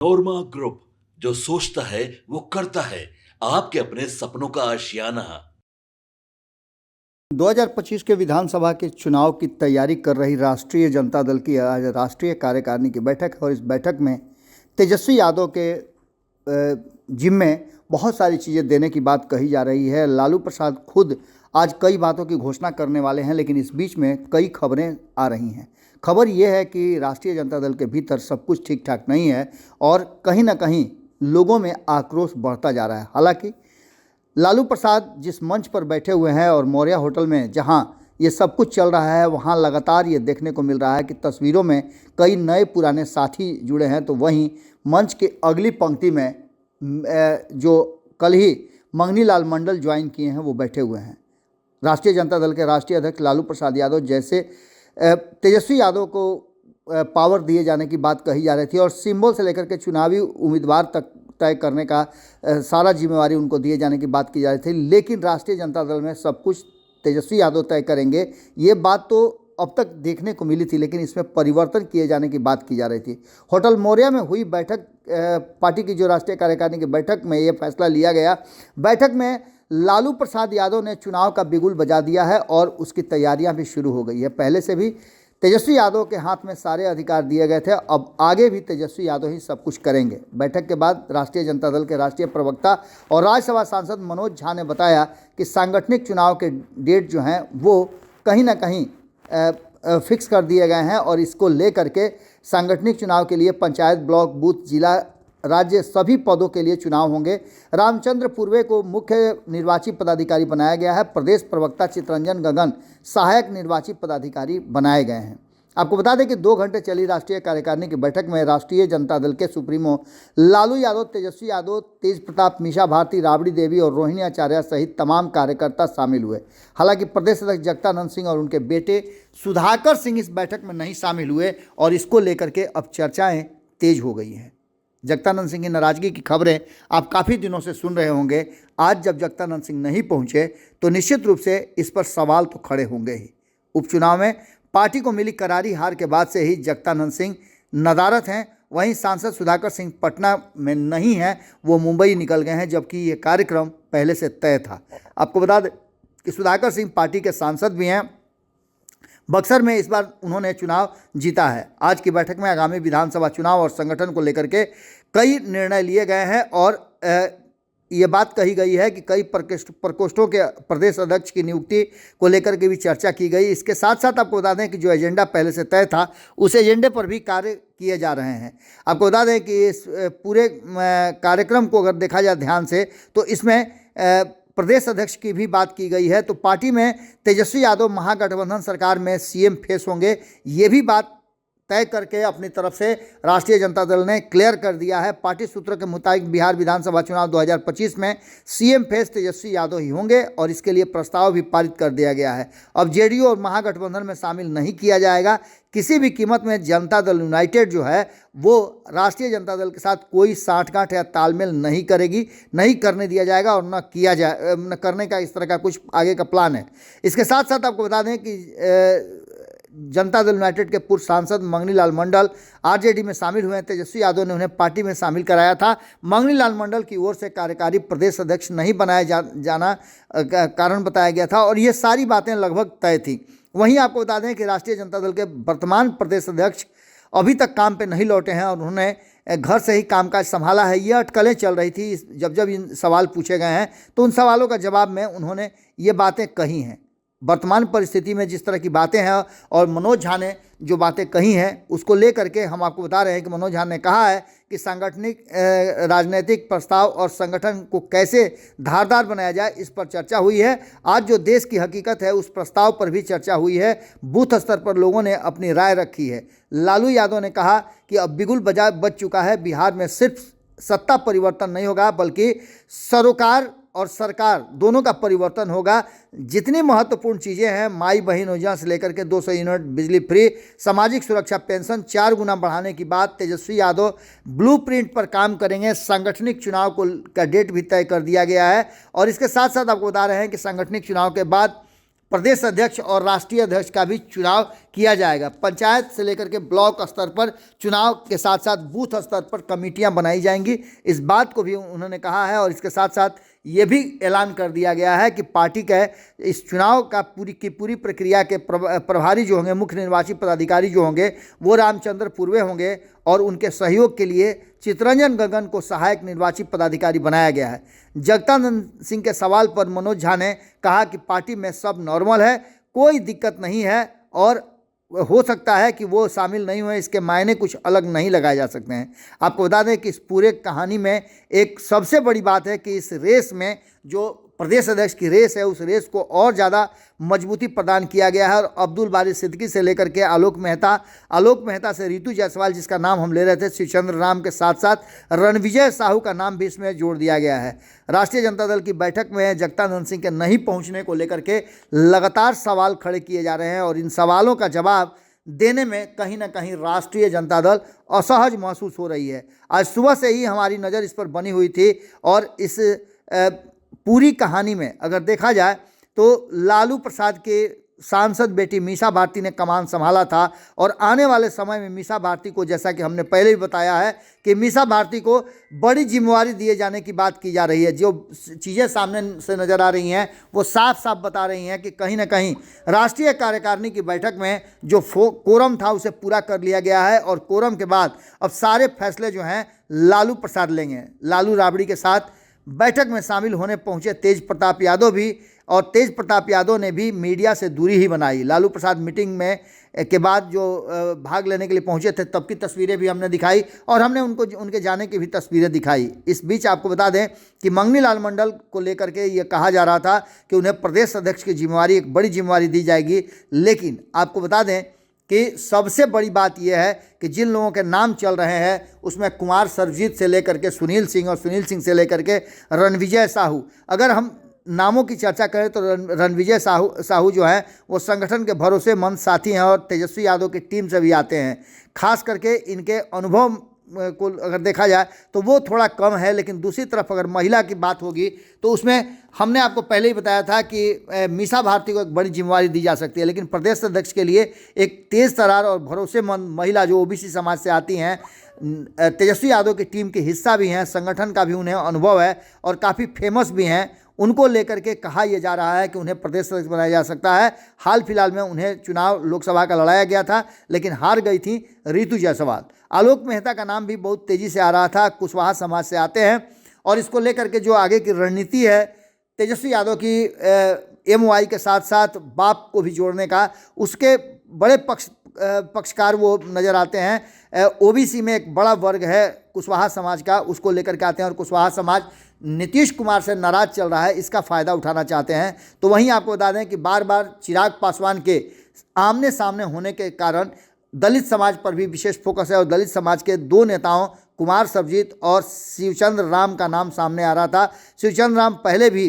नोरमा group, जो सोचता है वो करता है। आपके अपने सपनों का आशियाना। 2025 के विधानसभा के चुनाव की तैयारी कर रही राष्ट्रीय जनता दल की आज राष्ट्रीय कार्यकारिणी की बैठक है और इस बैठक में तेजस्वी यादव के जिम्मे बहुत सारी चीज़ें देने की बात कही जा रही है। लालू प्रसाद खुद आज कई बातों की घोषणा करने वाले हैं, लेकिन इस बीच में कई खबरें आ रही हैं। खबर यह है कि राष्ट्रीय जनता दल के भीतर सब कुछ ठीक ठाक नहीं है और कहीं ना कहीं लोगों में आक्रोश बढ़ता जा रहा है। हालांकि लालू प्रसाद जिस मंच पर बैठे हुए हैं और मौर्या होटल में जहां ये सब कुछ चल रहा है, वहां लगातार ये देखने को मिल रहा है कि तस्वीरों में कई नए पुराने साथी जुड़े हैं, तो वहीं मंच की अगली पंक्ति में जो कल ही मंगनी लाल मंडल ज्वाइन किए हैं वो बैठे हुए हैं। राष्ट्रीय जनता दल के राष्ट्रीय अध्यक्ष लालू प्रसाद यादव जैसे तेजस्वी यादव को पावर दिए जाने की बात कही जा रही थी और सिंबल से लेकर के चुनावी उम्मीदवार तक तय करने का सारा जिम्मेवारी उनको दिए जाने की बात की जा रही थी, लेकिन राष्ट्रीय जनता दल में सब कुछ तेजस्वी यादव तय करेंगे, ये बात तो अब तक देखने को मिली थी, लेकिन इसमें परिवर्तन किए जाने की बात की जा रही थी। होटल मौर्या में हुई बैठक, पार्टी की जो राष्ट्रीय कार्यकारिणी की बैठक में ये फैसला लिया गया। बैठक में लालू प्रसाद यादव ने चुनाव का बिगुल बजा दिया है और उसकी तैयारियां भी शुरू हो गई है। पहले से भी तेजस्वी यादव के हाथ में सारे अधिकार दिए गए थे, अब आगे भी तेजस्वी यादव ही सब कुछ करेंगे। बैठक के बाद राष्ट्रीय जनता दल के राष्ट्रीय प्रवक्ता और राज्यसभा सांसद मनोज झा ने बताया कि सांगठनिक चुनाव के डेट जो हैं वो कहीं ना कहीं फिक्स कर दिए गए हैं और इसको लेकर के सांगठनिक चुनाव के लिए पंचायत, ब्लॉक, बूथ, जिला, राज्य सभी पदों के लिए चुनाव होंगे। रामचंद्र पूर्वे को मुख्य निर्वाची पदाधिकारी बनाया गया है। प्रदेश प्रवक्ता चितरंजन गगन सहायक निर्वाची पदाधिकारी बनाए गए हैं। आपको बता दें कि 2 घंटे चली राष्ट्रीय कार्यकारिणी की बैठक में राष्ट्रीय जनता दल के सुप्रीमो लालू यादव, तेजस्वी यादव, तेज प्रताप, मीसा भारती, राबड़ी देवी और रोहिणी आचार्य सहित तमाम कार्यकर्ता शामिल हुए। हालांकि प्रदेश अध्यक्ष जगदानंद सिंह और उनके बेटे सुधाकर सिंह इस बैठक में नहीं शामिल हुए और इसको लेकर के अब चर्चाएं तेज हो गई हैं। जगदानंद सिंह की नाराजगी की खबरें आप काफ़ी दिनों से सुन रहे होंगे। आज जब जगदानंद सिंह नहीं पहुंचे तो निश्चित रूप से इस पर सवाल तो खड़े होंगे ही। उपचुनाव में पार्टी को मिली करारी हार के बाद से ही जगदानंद सिंह नदारद हैं। वहीं सांसद सुधाकर सिंह पटना में नहीं हैं, वो मुंबई निकल गए हैं, जबकि ये कार्यक्रम पहले से तय था। आपको बता दें कि सुधाकर सिंह पार्टी के सांसद भी हैं। बक्सर में इस बार उन्होंने चुनाव जीता है। आज की बैठक में आगामी विधानसभा चुनाव और संगठन को लेकर के कई निर्णय लिए गए हैं और ये बात कही गई है कि कई प्रकोष्ठों के प्रदेश अध्यक्ष की नियुक्ति को लेकर के भी चर्चा की गई। इसके साथ साथ आपको बता दें कि जो एजेंडा पहले से तय था उस एजेंडे पर भी कार्य किए जा रहे हैं। आपको बता दें कि इस पूरे कार्यक्रम को अगर देखा जाए ध्यान से तो इसमें प्रदेश अध्यक्ष की भी बात की गई है। तो पार्टी में तेजस्वी यादव महागठबंधन सरकार में सीएम फेस होंगे, ये भी बात तय करके अपनी तरफ से राष्ट्रीय जनता दल ने क्लियर कर दिया है। पार्टी सूत्रों के मुताबिक बिहार विधानसभा चुनाव 2025 में सीएम फेस तेजस्वी यादव ही होंगे और इसके लिए प्रस्ताव भी पारित कर दिया गया है। अब जेडीयू और महागठबंधन में शामिल नहीं किया जाएगा। किसी भी कीमत में जनता दल यूनाइटेड जो है वो राष्ट्रीय जनता दल के साथ कोई साठगांठ या तालमेल नहीं करेगी, नहीं करने दिया जाएगा और न करने का इस तरह का कुछ आगे का प्लान है। इसके साथ साथ आपको बता दें कि जनता दल यूनाइटेड के पूर्व सांसद मंगनी लाल मंडल आरजेडी में शामिल हुए हैं। तेजस्वी यादव ने उन्हें पार्टी में शामिल कराया था। मंगनी लाल मंडल की ओर से कार्यकारी प्रदेश अध्यक्ष नहीं बनाए जाना कारण बताया गया था और ये सारी बातें लगभग तय थी। वहीं आपको बता दें कि राष्ट्रीय जनता दल के वर्तमान प्रदेश अध्यक्ष अभी तक काम पे नहीं लौटे हैं और उन्होंने घर से ही कामकाज संभाला है। ये अटकलें चल रही थी। जब इन सवाल पूछे गए हैं तो उन सवालों का जवाब में उन्होंने ये बातें कही हैं। वर्तमान परिस्थिति में जिस तरह की बातें हैं और मनोज झा ने जो बातें कही हैं उसको लेकर के हम आपको बता रहे हैं कि मनोज झा ने कहा है कि सांगठनिक राजनीतिक प्रस्ताव और संगठन को कैसे धारदार बनाया जाए, इस पर चर्चा हुई है। आज जो देश की हकीकत है उस प्रस्ताव पर भी चर्चा हुई है। बूथ स्तर पर लोगों ने अपनी राय रखी है। लालू यादव ने कहा कि अब बिगुल बज चुका है। बिहार में सिर्फ सत्ता परिवर्तन नहीं होगा बल्कि सरोकार और सरकार दोनों का परिवर्तन होगा। जितनी महत्वपूर्ण चीज़ें हैं, माई बहन योजना से लेकर के 200 यूनिट बिजली फ्री, सामाजिक सुरक्षा पेंशन 4 गुना बढ़ाने की बात, तेजस्वी यादव ब्लूप्रिंट पर काम करेंगे। सांगठनिक चुनाव का डेट भी तय कर दिया गया है और इसके साथ साथ आपको बता रहे हैं कि सांगठनिक चुनाव के बाद प्रदेश अध्यक्ष और राष्ट्रीय अध्यक्ष का भी चुनाव किया जाएगा। पंचायत से लेकर के ब्लॉक स्तर पर चुनाव के साथ साथ बूथ स्तर पर कमेटियां बनाई जाएंगी, इस बात को भी उन्होंने कहा है। और इसके साथ साथ ये भी ऐलान कर दिया गया है कि पार्टी के इस चुनाव का पूरी प्रक्रिया के प्रभारी जो होंगे, मुख्य निर्वाची पदाधिकारी जो होंगे, वो रामचंद्र पूर्वे होंगे और उनके सहयोग के लिए चितरंजन गगन को सहायक निर्वाची पदाधिकारी बनाया गया है। जगदानंद सिंह के सवाल पर मनोज झा ने कहा कि पार्टी में सब नॉर्मल है, कोई दिक्कत नहीं है और हो सकता है कि वो शामिल नहीं हुए, इसके मायने कुछ अलग नहीं लगाए जा सकते हैं। आपको बता दें कि इस पूरे कहानी में एक सबसे बड़ी बात है कि इस रेस में जो प्रदेश अध्यक्ष की रेस है, उस रेस को और ज़्यादा मजबूती प्रदान किया गया है। और अब्दुल बारी सिद्दीकी से लेकर के आलोक मेहता से रितु जायसवाल, जिसका नाम हम ले रहे थे, शिवचंद्र राम के साथ साथ रणविजय साहू का नाम भी इसमें जोड़ दिया गया है। राष्ट्रीय जनता दल की बैठक में जगदानंद सिंह के नहीं पहुंचने को लेकर के लगातार सवाल खड़े किए जा रहे हैं और इन सवालों का जवाब देने में कहीं ना कहीं राष्ट्रीय जनता दल असहज महसूस हो रही है। आज सुबह से ही हमारी नज़र इस पर बनी हुई थी और इस पूरी कहानी में अगर देखा जाए तो लालू प्रसाद के सांसद बेटी मीसा भारती ने कमान संभाला था और आने वाले समय में मीसा भारती को, जैसा कि हमने पहले भी बताया है कि मीसा भारती को बड़ी जिम्मेवारी दिए जाने की बात की जा रही है। जो चीज़ें सामने से नज़र आ रही हैं वो साफ साफ बता रही हैं कि कहीं ना कहीं राष्ट्रीय कार्यकारिणी की बैठक में जो कोरम था उसे पूरा कर लिया गया है और कोरम के बाद अब सारे फैसले जो हैं लालू प्रसाद लेंगे। लालू राबड़ी के साथ बैठक में शामिल होने पहुंचे तेज प्रताप यादव भी, और तेज प्रताप यादव ने भी मीडिया से दूरी ही बनाई। लालू प्रसाद मीटिंग में के बाद जो भाग लेने के लिए पहुंचे थे तब की तस्वीरें भी हमने दिखाई और हमने उनके जाने की भी तस्वीरें दिखाई। इस बीच आपको बता दें कि मंगनी लाल मंडल को लेकर के ये कहा जा रहा था कि उन्हें प्रदेश अध्यक्ष की जिम्मेवारी, एक बड़ी जिम्मेवारी दी जाएगी। लेकिन आपको बता दें कि सबसे बड़ी बात यह है कि जिन लोगों के नाम चल रहे हैं उसमें कुमार सर्वजीत से लेकर के सुनील सिंह और सुनील सिंह से लेकर के रणविजय साहू, अगर हम नामों की चर्चा करें तो रणविजय साहू जो है वो संगठन के भरोसेमंद साथी हैं और तेजस्वी यादव की टीम से भी आते हैं। खास करके इनके अनुभव को अगर देखा जाए तो वो थोड़ा कम है। लेकिन दूसरी तरफ अगर महिला की बात होगी तो उसमें हमने आपको पहले ही बताया था कि मीसा भारती को एक बड़ी जिम्मेवारी दी जा सकती है। लेकिन प्रदेश अध्यक्ष के लिए एक तेज तर्रार और भरोसेमंद महिला जो ओबीसी समाज से आती हैं, तेजस्वी यादव की टीम के हिस्सा भी हैं, संगठन का भी उन्हें अनुभव है और काफ़ी फेमस भी हैं, उनको लेकर के कहा यह जा रहा है कि उन्हें प्रदेश अध्यक्ष बनाया जा सकता है। हाल फिलहाल में उन्हें चुनाव लोकसभा का लड़ाया गया था लेकिन हार गई थी रितु जायसवाल। आलोक मेहता का नाम भी बहुत तेज़ी से आ रहा था, कुशवाहा समाज से आते हैं और इसको लेकर के जो आगे की रणनीति है तेजस्वी यादव की MY के साथ साथ बाप को भी जोड़ने का, उसके बड़े पक्षकार वो नज़र आते हैं। OBC में एक बड़ा वर्ग है कुशवाहा समाज का, उसको लेकर के आते हैं और कुशवाहा समाज नीतीश कुमार से नाराज चल रहा है, इसका फ़ायदा उठाना चाहते हैं। तो वहीं आपको बता दें कि बार बार चिराग पासवान के आमने सामने होने के कारण दलित समाज पर भी विशेष फोकस है और दलित समाज के दो नेताओं कुमार सर्वजीत और शिवचंद्र राम का नाम सामने आ रहा था। शिवचंद्र राम पहले भी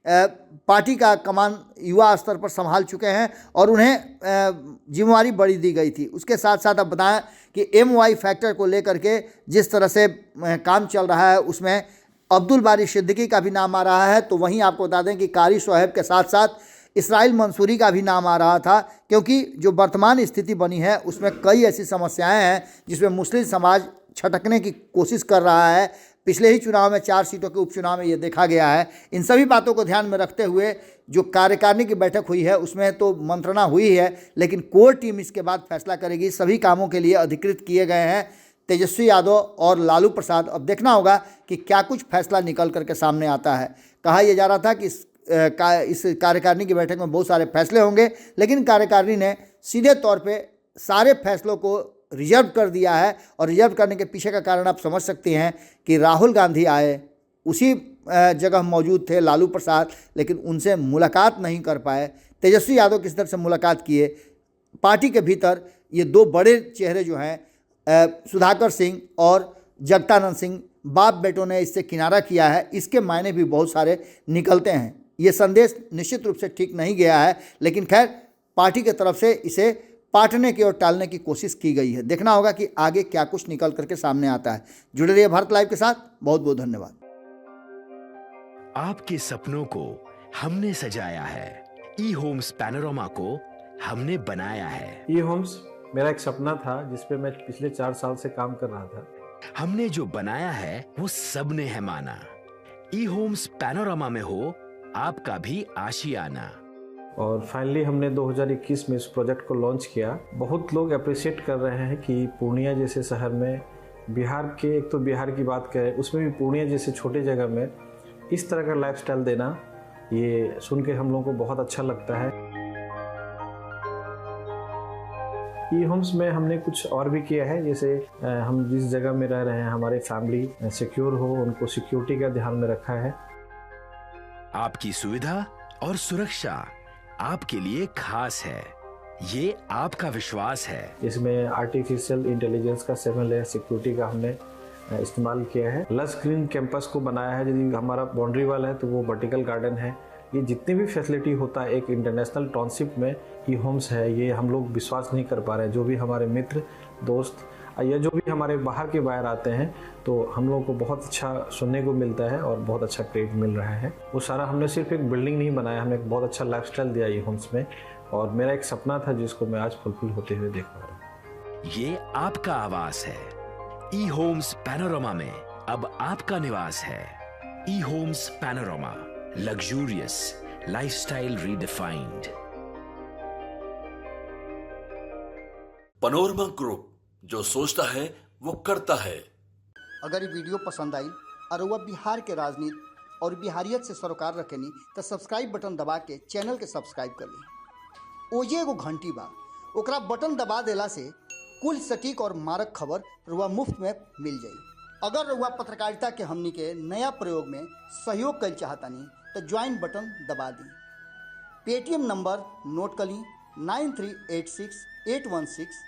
पार्टी का कमान युवा स्तर पर संभाल चुके हैं और उन्हें जिम्मेवारी बड़ी दी गई थी। उसके साथ साथ अब बताएं कि MY फैक्टर को लेकर के जिस तरह से काम चल रहा है उसमें अब्दुल बारी सिद्दीकी का भी नाम आ रहा है। तो वहीं आपको बता दें कि कारी शोएब के साथ साथ इसराइल मंसूरी का भी नाम आ रहा था, क्योंकि जो वर्तमान स्थिति बनी है उसमें कई ऐसी समस्याएं हैं जिसमें मुस्लिम समाज छटकने की कोशिश कर रहा है। पिछले ही चुनाव में 4 सीटों के उपचुनाव में ये देखा गया है। इन सभी बातों को ध्यान में रखते हुए जो कार्यकारिणी की बैठक हुई है उसमें तो मंत्रणा हुई है, लेकिन कोर टीम इसके बाद फैसला करेगी। सभी कामों के लिए अधिकृत किए गए हैं तेजस्वी यादव और लालू प्रसाद। अब देखना होगा कि क्या कुछ फैसला निकल करके सामने आता है। कहा यह जा रहा था कि इस कार्यकारिणी की बैठक में बहुत सारे फैसले होंगे, लेकिन कार्यकारिणी ने सीधे तौर पे सारे फैसलों को रिजर्व कर दिया है और रिजर्व करने के पीछे का कारण आप समझ सकते हैं कि राहुल गांधी आए, उसी जगह मौजूद थे लालू प्रसाद, लेकिन उनसे मुलाकात नहीं कर पाए। तेजस्वी यादव किस तरह से मुलाकात किए, पार्टी के भीतर ये दो बड़े चेहरे जो हैं सुधाकर सिंह और जगदानंद सिंह, बाप बेटों ने इससे किनारा किया है, इसके मायने भी बहुत सारे निकलते हैं। ये संदेश निश्चित रूप से ठीक नहीं गया है, लेकिन खैर पार्टी की तरफ से इसे पाटने की और टालने की कोशिश की गई है। देखना होगा कि आगे क्या कुछ निकल करके सामने आता है। जुड़े रहिए भारत लाइव के साथ। बहुत बहुत धन्यवाद। आपके सपनों को हमने सजाया है, ई होम्स पैनोरामा को हमने बनाया है। ई होम्स मेरा एक सपना था जिस पे मैं पिछले 4 साल से काम कर रहा था। हमने जो बनाया है वो सबने है माना। ई होम्स पैनोरामा में हो आपका भी आशियाना। और फाइनली हमने 2021 में इस प्रोजेक्ट को लॉन्च किया। बहुत लोग अप्रिशिएट कर रहे हैं कि पूर्णिया जैसे शहर में, बिहार के, एक तो बिहार की बात करें उसमें भी पूर्णिया जैसे छोटे जगह में इस तरह का लाइफस्टाइल देना, ये सुन के हम लोगों को बहुत अच्छा लगता है। ई होम्स में हमने कुछ और भी किया है, जैसे हम जिस जगह में रह रहे हैं हमारी फैमिली सिक्योर हो, उनको सिक्योरिटी का ध्यान में रखा है। आपकी सुविधा और सुरक्षा आपके लिए खास है, ये आपका विश्वास है। इसमें आर्टिफिशियल इंटेलिजेंस का 7 लेयर सिक्योरिटी का हमने इस्तेमाल किया है। लश ग्रीन कैंपस को बनाया है। यदि हमारा बाउंड्री वाल है तो वो वर्टिकल गार्डन है। ये जितनी भी फैसिलिटी होता है एक इंटरनेशनल टाउनशिप में ई होम्स है, ये हम लोग विश्वास नहीं कर पा रहे हैं। जो भी हमारे मित्र दोस्त या जो भी हमारे बाहर के बाहर आते हैं तो हम लोगों को बहुत अच्छा सुनने को मिलता है और बहुत अच्छा क्रेडिट मिल रहा है। वो सारा हमने सिर्फ एक बिल्डिंग नहीं बनाया, हमने एक बहुत अच्छा लाइफस्टाइल दिया ई होम्स में, और मेरा एक सपना था जिसको मैं आज फुलफिल होते हुए देख पा रहा हूँ। ये आपका आवास है। ई होम्स पैनोरामा में अब आपका निवास है। E Homes Panorama, luxurious lifestyle redefined. Panorama group, जो सोचता है वो करता है। अगर ये वीडियो पसंद आई और वह बिहार के राजनीति और बिहारियत से सरोकार रखेनी तो सब्सक्राइब बटन दबा के चैनल के सब्सक्राइब कर ली। ओजे एगो घंटी बा, ओकरा बटन दबा देला से कुल सटीक और मारक खबर रुआ मुफ्त में मिल जाई। अगर रुआ पत्रकारिता के हमनी के नया प्रयोग में सहयोग कर चाहतानी तो ज्वाइन बटन दबा दी। पेटीएम नंबर नोट कर ली 9386 816